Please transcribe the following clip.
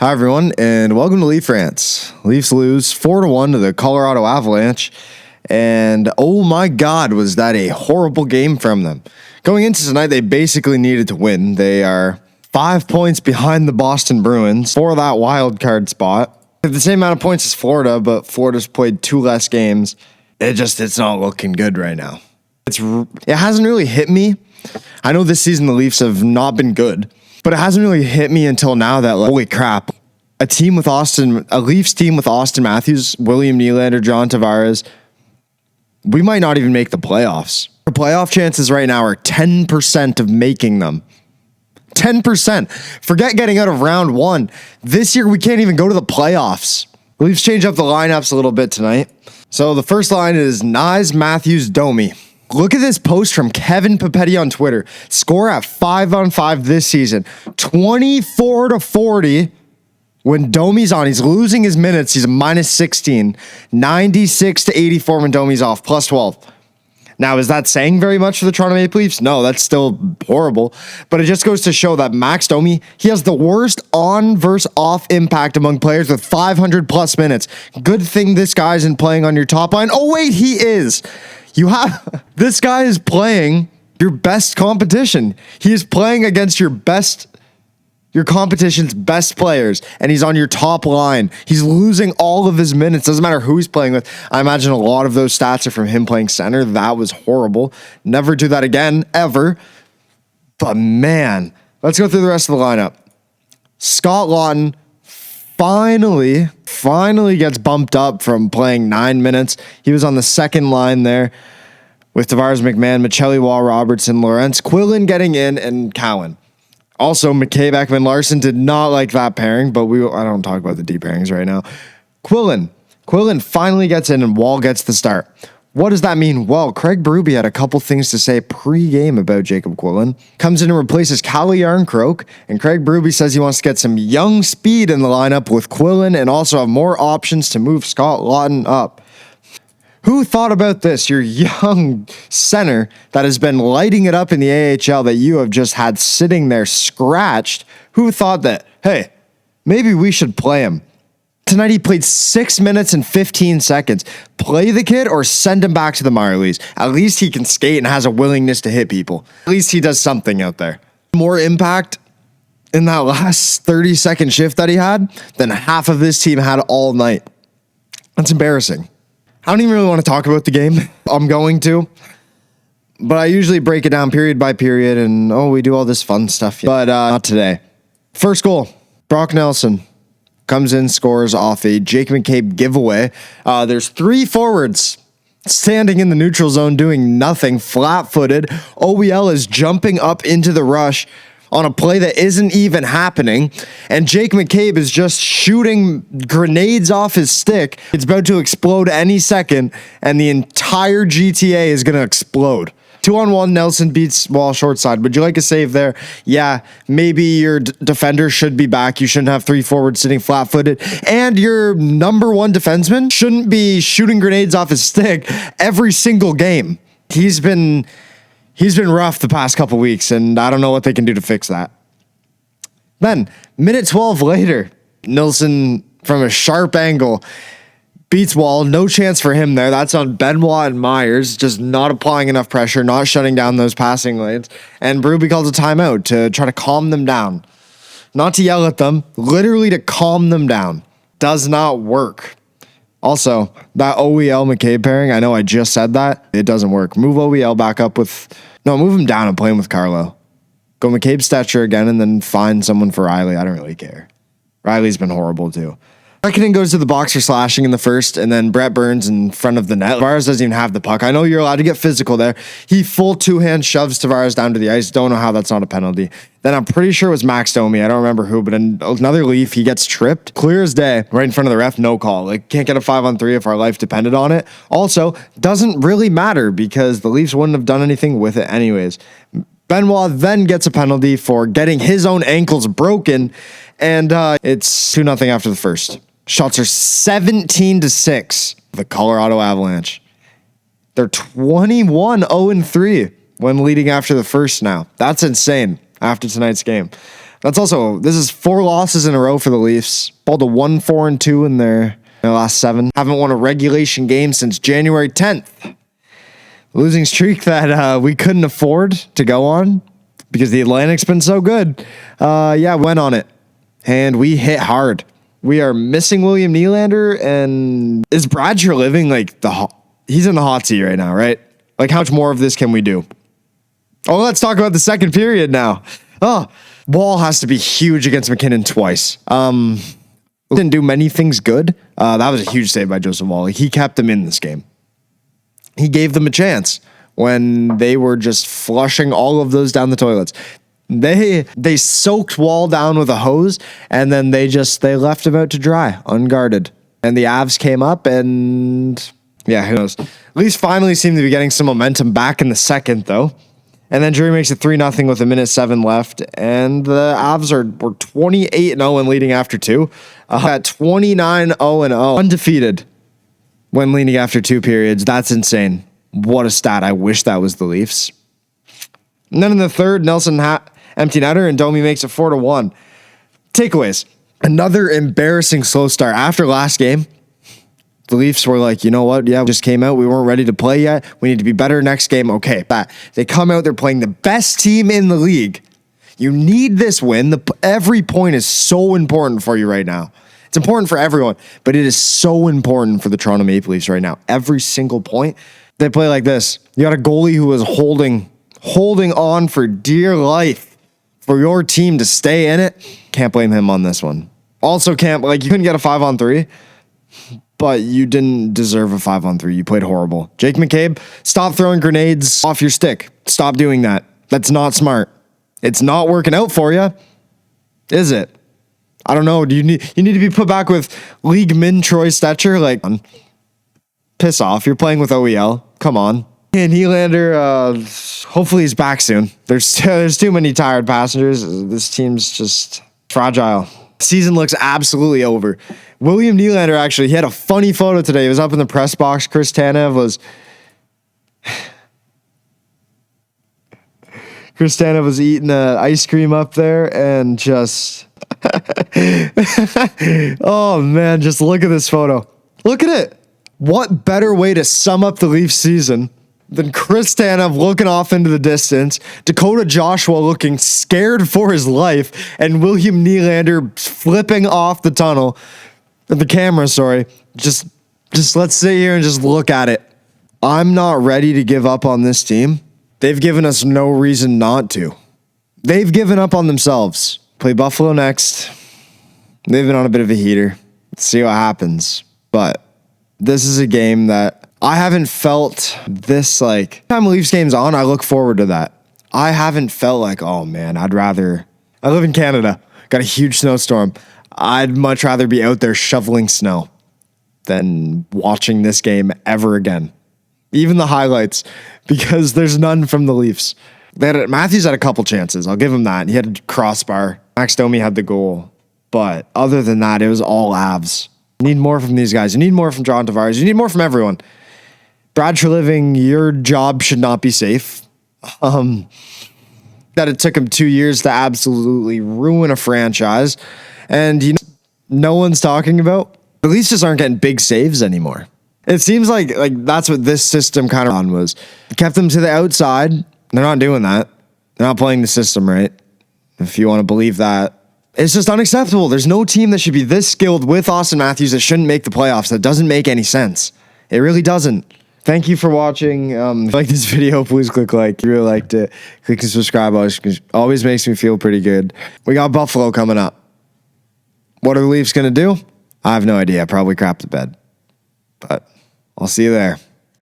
Hi, everyone, and welcome to Leaf Rants. Leafs lose 4-1 to the Colorado Avalanche, and oh my God, was that a horrible game from them. Going into tonight, they basically needed to win. They are 5 points behind the Boston Bruins for that wild card spot. They have the same amount of points as Florida, but Florida's played 2 less games. It's not looking good right now. It hasn't really hit me. I know this season the Leafs have not been good, but it hasn't really hit me until now that, holy crap, a Leafs team with Austin Matthews, William Nylander, John Tavares, we might not even make the playoffs. Our playoff chances right now are 10% of making them. 10%. Forget getting out of round one. This year, we can't even go to the playoffs. The Leafs change up the lineups a little bit tonight. So the first line is Nyes, Matthews, Domi. Look at this post from Kevin Papetti on Twitter. Score at 5-on-5 this season. 24-40 when Domi's on. He's losing his minutes. He's a -16. 96-84 when Domi's off. Plus 12. Now, is that saying very much for the Toronto Maple Leafs? No, that's still horrible. But it just goes to show that Max Domi, he has the worst on versus off impact among players with 500 plus minutes. Good thing this guy isn't playing on your top line. Oh, wait, he is. This guy is playing your best competition. He is playing against your competition's best players, and he's on your top line. He's losing all of his minutes. Doesn't matter who he's playing with. I imagine a lot of those stats are from him playing center. That was horrible. Never do that again, ever. But man, let's go through the rest of the lineup. Scott Laughton finally gets bumped up from playing 9 minutes. He was on the second line there with Tavares, McMahon, Michelli, Wall, Robertson, Lawrence, Quillen getting in, and Cowan. Also, McCabe, Ekman, Larson did not like that pairing, but I don't talk about the deep pairings right now. Quillen finally gets in, and Wall gets the start. What does that mean? Well, Craig Berube had a couple things to say pre-game about Jacob Quillen. Comes in and replaces Calle Yarncroke, and Craig Berube says he wants to get some young speed in the lineup with Quillen and also have more options to move Scott Laughton up. Who thought about this? Your young center that has been lighting it up in the AHL that you have just had sitting there scratched. Who thought that, hey, maybe we should play him? Tonight he played 6 minutes and 15 seconds. Play the kid or send him back to the minor leagues. At least he can skate and has a willingness to hit people. At least he does something out there. More impact in that last 30-second shift that he had than half of this team had all night. That's embarrassing. I don't even really want to talk about the game. I'm going to. But I usually break it down period by period and, we do all this fun stuff. But not today. First goal, Brock Nelson. Comes in, scores off a Jake McCabe giveaway. There's 3 forwards standing in the neutral zone doing nothing, flat-footed. OEL is jumping up into the rush on a play that isn't even happening. And Jake McCabe is just shooting grenades off his stick. It's about to explode any second, and the entire GTA is going to explode. 2-on-1, Nelson beats Wall short side. Would you like a save there? Yeah, maybe your defender should be back. You shouldn't have 3 forwards sitting flat-footed. And your number 1 defenseman shouldn't be shooting grenades off his stick every single game. He's been rough the past couple weeks, and I don't know what they can do to fix that. Then, minute 12 later, Nilsson from a sharp angle beats Wall. No chance for him there. That's on Benoit and Myers. Just not applying enough pressure, not shutting down those passing lanes. And Berube calls a timeout to try to calm them down. Not to yell at them, literally to calm them down. Does not work. Also, that OEL McCabe pairing, I know I just said that. It doesn't work. Move OEL back up move him down and play him with Carlo. Go McCabe Stetcher again and then find someone for Riley. I don't really care. Riley's been horrible too. Reckoning goes to the box for slashing in the first, and then Brett Burns in front of the net. Tavares doesn't even have the puck. I know you're allowed to get physical there. He full 2-hand shoves Tavares down to the ice. Don't know how that's not a penalty. Then I'm pretty sure it was Max Domi. I don't remember who, but another Leaf, he gets tripped. Clear as day, right in front of the ref, no call. Can't get a 5-on-3 if our life depended on it. Also, doesn't really matter because the Leafs wouldn't have done anything with it anyways. Benoit then gets a penalty for getting his own ankles broken, and it's 2-0 after the first. Shots are 17-6. The Colorado Avalanche. They're 21-0-3 when leading after the first now. That's insane after tonight's game. This is 4 losses in a row for the Leafs. Pulled a 1-4-2 in their last 7. Haven't won a regulation game since January 10th. Losing streak that we couldn't afford to go on because the Atlantic's been so good. Went on it. And we hit hard. We are missing William Nylander, and is Brad Treliving like he's in the hot seat right now, right? Like, how much more of this can we do? Oh, let's talk about the second period now. Wall has to be huge against McKinnon twice. Didn't do many things good. That was a huge save by Joseph Wall. He kept them in this game. He gave them a chance when they were just flushing all of those down the toilets. They soaked Wall down with a hose, and then they left him out to dry, unguarded. And the Avs came up, and yeah, who knows? Leafs finally seem to be getting some momentum back in the second, though. And then Drury makes it 3-0 with 1:07 left, and the Avs were 28-0 and leading after 2. At 29-0-0, undefeated when leading after 2 periods. That's insane. What a stat. I wish that was the Leafs. And then in the third, Nelson empty netter, and Domi makes it 4-1. Takeaways. Another embarrassing slow start. After last game, the Leafs were like, you know what? Yeah, we just came out. We weren't ready to play yet. We need to be better next game. Okay, but they come out. They're playing the best team in the league. You need this win. Every point is so important for you right now. It's important for everyone, but it is so important for the Toronto Maple Leafs right now. Every single point. They play like this. You got a goalie who is holding on for dear life for your team to stay in it. Can't blame him on this one. Also you couldn't get a 5-on-3, but you didn't deserve a 5-on-3. You played horrible. Jake McCabe, stop throwing grenades off your stick. Stop doing that. That's not smart. It's not working out for you, is it? I don't know. You need to be put back with league min Troy Stetcher? Like, piss off. You're playing with OEL. Come on. And Nylander, hopefully he's back soon. There's too many tired passengers. This team's just fragile. Season looks absolutely over. William Nylander, actually, he had a funny photo today. He was up in the press box. Chris Tanev was eating ice cream up there, and just oh man, just look at this photo. Look at it. What better way to sum up the Leafs season than Chris Tanev looking off into the distance, Dakota Joshua looking scared for his life, and William Nylander flipping off the camera, sorry. Just let's sit here and just look at it. I'm not ready to give up on this team. They've given us no reason not to. They've given up on themselves. Play Buffalo next. They've been on a bit of a heater. Let's see what happens. But this is a game that I haven't felt this, like, time Leafs game's on, I look forward to that. I haven't felt like, oh man, I live in Canada, got a huge snowstorm. I'd much rather be out there shoveling snow than watching this game ever again. Even the highlights, because there's none from the Leafs. Matthews had a couple chances. I'll give him that. He had a crossbar. Max Domi had the goal. But other than that, it was all Avs. You need more from these guys. You need more from John Tavares. You need more from everyone. Brad Treliving, your job should not be safe. That it took him 2 years to absolutely ruin a franchise. And no one's talking about. The Leafs just aren't getting big saves anymore. It seems like that's what this system kind of on was. It kept them to the outside. They're not doing that. They're not playing the system right. If you want to believe that. It's just unacceptable. There's no team that should be this skilled with Austin Matthews that shouldn't make the playoffs. That doesn't make any sense. It really doesn't. Thank you for watching. If you like this video, please click like. If you really liked it, click the subscribe. Always makes me feel pretty good. We got Buffalo coming up. What are the Leafs going to do? I have no idea. Probably crap the bed. But I'll see you there.